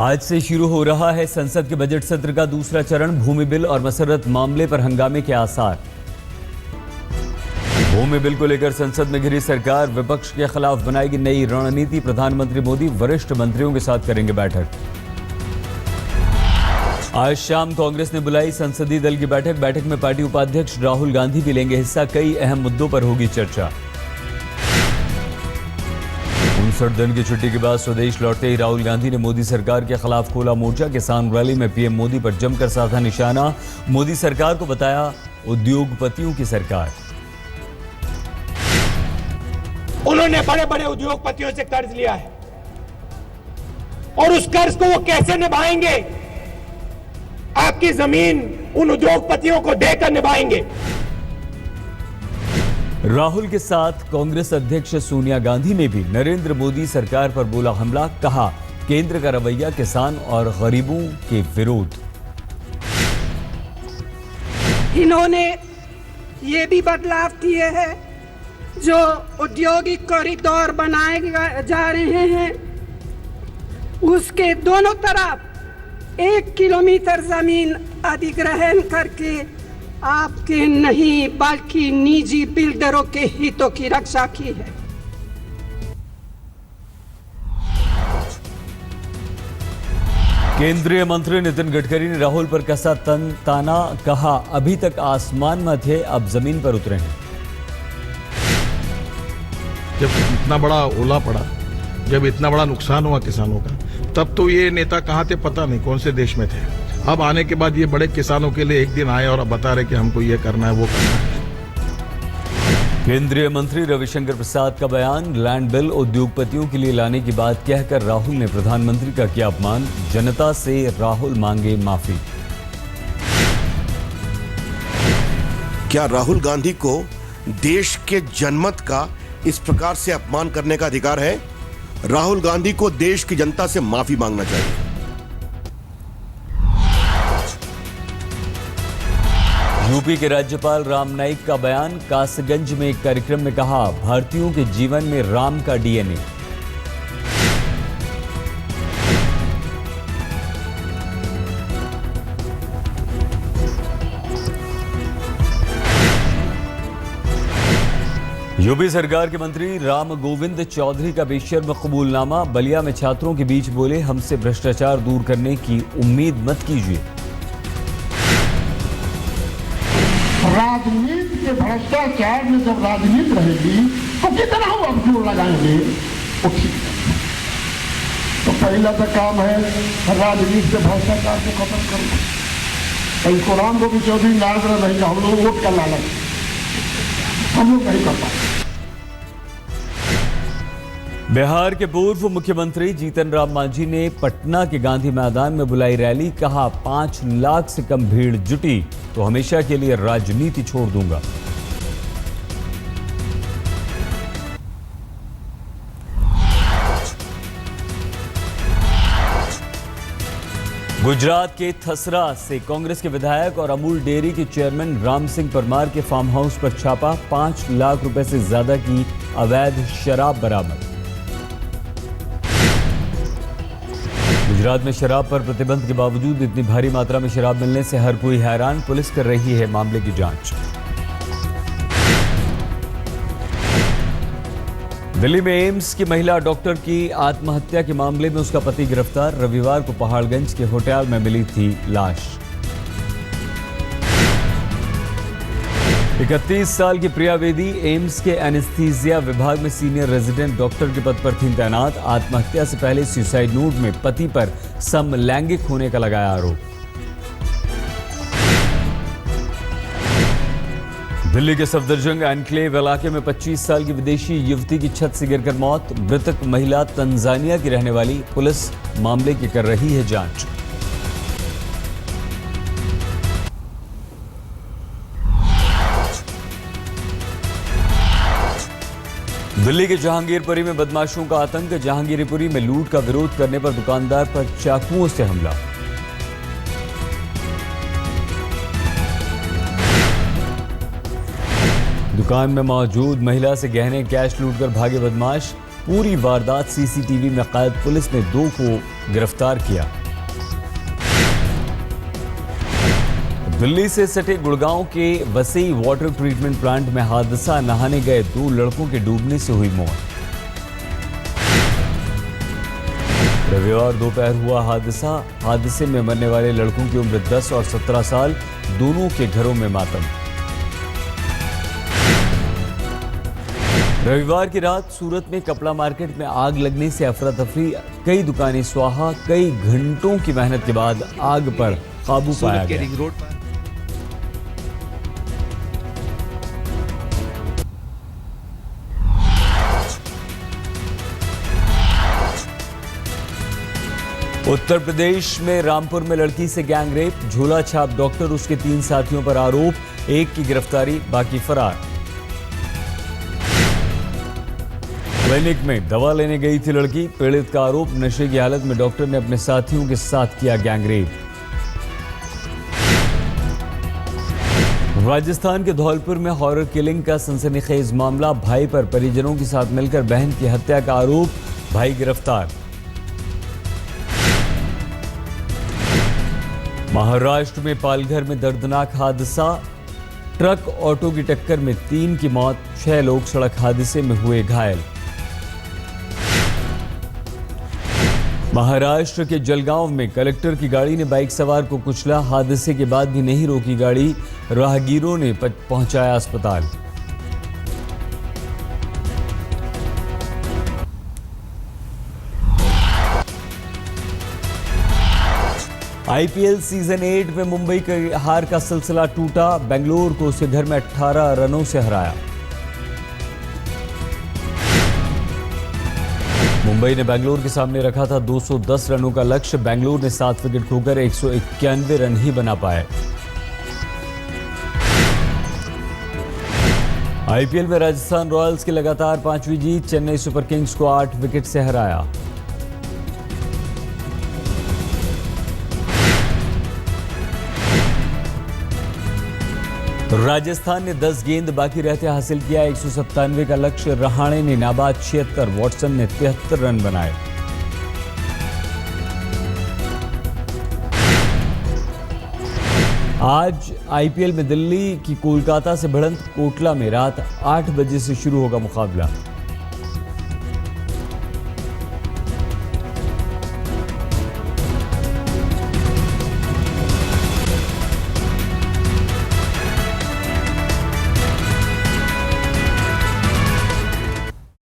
आज से शुरू हो रहा है संसद के बजट सत्र का दूसरा चरण। भूमि बिल और मसरत मामले पर हंगामे के आसार। भूमि बिल को लेकर संसद में घिरी सरकार, विपक्ष के खिलाफ बनाएगी नई रणनीति। प्रधानमंत्री मोदी वरिष्ठ मंत्रियों के साथ करेंगे बैठक। आज शाम कांग्रेस ने बुलाई संसदीय दल की बैठक। बैठक में पार्टी उपाध्यक्ष राहुल गांधी भी लेंगे हिस्सा। कई अहम मुद्दों पर होगी चर्चा। 59 दिन की छुट्टी के बाद स्वदेश लौटते ही राहुल गांधी ने मोदी सरकार के खिलाफ खोला मोर्चा। किसान रैली में पीएम मोदी पर जमकर साधा निशाना। मोदी सरकार को बताया उद्योगपतियों की सरकार। उन्होंने बड़े बड़े उद्योगपतियों से कर्ज लिया है और उस कर्ज को वो कैसे निभाएंगे? आपकी जमीन उन उद्योगपतियों को देकर निभाएंगे। राहुल के साथ कांग्रेस अध्यक्ष सोनिया गांधी ने भी नरेंद्र मोदी सरकार पर बोला हमला। कहा केंद्र का रवैया किसान और गरीबों के विरोध। इन्होंने ये भी बदलाव किए हैं जो औद्योगिक कॉरिडोर बनाए जा रहे हैं, उसके दोनों तरफ 1 किलोमीटर जमीन अधिग्रहण करके आपके नहीं बल्कि निजी बिल्डरों के हितों की रक्षा की है। केंद्रीय मंत्री नितिन गडकरी ने राहुल पर कसा ताना। कहा अभी तक आसमान में थे, अब जमीन पर उतरे हैं। जब इतना बड़ा ओला पड़ा, जब इतना बड़ा नुकसान हुआ किसानों का, तब तो ये नेता कहाँ थे पता नहीं, कौन से देश में थे। अब आने के बाद ये बड़े किसानों के लिए एक दिन आए और अब बता रहे कि हमको ये करना है वो करना है। केंद्रीय मंत्री रविशंकर प्रसाद का बयान। लैंड बिल उद्योगपतियों के लिए लाने की बात कहकर राहुल ने प्रधानमंत्री का किया अपमान। जनता से राहुल मांगे माफी। क्या राहुल गांधी को देश के जनमत का इस प्रकार से अपमान करने का अधिकार है? राहुल गांधी को देश की जनता से माफी मांगना चाहिए। यूपी के राज्यपाल राम नाईक का बयान। कासगंज में एक कार्यक्रम में कहा भारतीयों के जीवन में राम का डीएनए। यूपी सरकार के मंत्री राम गोविंद चौधरी का बेशर्म कबूलनामा। बलिया में छात्रों के बीच बोले हमसे भ्रष्टाचार दूर करने की उम्मीद मत कीजिए। राजनीति के भ्रष्टाचार में जब राजनीति रहेगी तो कितना हम अब जोर लगाएंगे? तो पहला तो काम है राजनीति से भ्रष्टाचार को खत्म करो। इसको राम गोविंद चौधरी नाराज रहेगा, हम लोग वोट का लालच हम लोग नहीं कर पाते। बिहार के पूर्व मुख्यमंत्री जीतन राम मांझी ने पटना के गांधी मैदान में बुलाई रैली। कहा 5 लाख से कम भीड़ जुटी तो हमेशा के लिए राजनीति छोड़ दूंगा। गुजरात के थसरा से कांग्रेस के विधायक और अमूल डेयरी के चेयरमैन राम सिंह परमार के फार्म हाउस पर छापा। 5 लाख रुपए से ज्यादा की अवैध शराब बरामद। गुजरात में शराब पर प्रतिबंध के बावजूद इतनी भारी मात्रा में शराब मिलने से हर कोई हैरान। पुलिस कर रही है मामले की जांच। दिल्ली में एम्स की महिला डॉक्टर की आत्महत्या के मामले में उसका पति गिरफ्तार। रविवार को पहाड़गंज के होटल में मिली थी लाश। 31 साल की प्रिया बेदी एम्स के एनेस्थीसिया विभाग में सीनियर रेजिडेंट डॉक्टर के पद पर थी तैनात। आत्महत्या से पहले सुसाइड नोट में पति पर समलैंगिक होने का लगाया आरोप। दिल्ली के सफदरजंग एनक्लेव इलाके में 25 साल की विदेशी युवती की छत से गिरकर मौत। मृतक महिला तंजानिया की रहने वाली। पुलिस मामले की कर रही है जांच। दिल्ली के जहांगीरपुरी में बदमाशों का आतंक। जहांगीरपुरी में लूट का विरोध करने पर दुकानदार पर चाकुओं से हमला। दुकान में मौजूद महिला से गहने कैश लूटकर भागे बदमाश। पूरी वारदात सीसीटीवी में कैद पुलिस ने 2 को गिरफ्तार किया। दिल्ली से सटे गुड़गांव के वसई वाटर ट्रीटमेंट प्लांट में हादसा, नहाने गए 2 लड़कों के डूबने से हुई मौत। रविवार दोपहर हुआ हादसे में मरने वाले लड़कों की उम्र 10 और 17 साल, दोनों के घरों में मातम। रविवार की रात सूरत में कपड़ा मार्केट में आग लगने से अफरा तफरी, कई दुकानें स्वाहा, कई घंटों की मेहनत के बाद आग पर काबू पाया गया। उत्तर प्रदेश में रामपुर में लड़की से गैंग रेप, झोला छाप डॉक्टर उसके 3 साथियों पर आरोप, 1 की गिरफ्तारी, बाकी फरार। क्लिनिक में दवा लेने गई थी लड़की, पीड़ित का आरोप, नशे की हालत में डॉक्टर ने अपने साथियों के साथ किया गैंग रेप। राजस्थान के धौलपुर में हॉरर किलिंग का सनसनीखेज मामला, भाई पर परिजनों के साथ मिलकर बहन की हत्या का आरोप, भाई गिरफ्तार। महाराष्ट्र में पालघर में दर्दनाक हादसा, ट्रक ऑटो की टक्कर में 3 की मौत, 6 लोग सड़क हादसे में हुए घायल। महाराष्ट्र के जलगांव में कलेक्टर की गाड़ी ने बाइक सवार को कुचला, हादसे के बाद भी नहीं रोकी गाड़ी, राहगीरों ने पहुंचाया अस्पताल। आईपीएल सीजन 8 में मुंबई की हार का सिलसिला टूटा, बेंगलुरु को उसके घर में 18 रनों से हराया। मुंबई ने बेंगलुरु के सामने रखा था 210 रनों का लक्ष्य, बेंगलुरु ने 7 विकेट खोकर 191 रन ही बना पाए। आईपीएल में राजस्थान रॉयल्स की लगातार 5वीं जीत, चेन्नई सुपर किंग्स को 8 विकेट से हराया। राजस्थान ने 10 गेंद बाकी रहते हासिल किया 197 का लक्ष्य, रहाणे ने नाबाद 76, वॉटसन ने 73 रन बनाए। आज आईपीएल में दिल्ली की कोलकाता से भिड़ंत, कोटला में रात 8 बजे से शुरू होगा मुकाबला।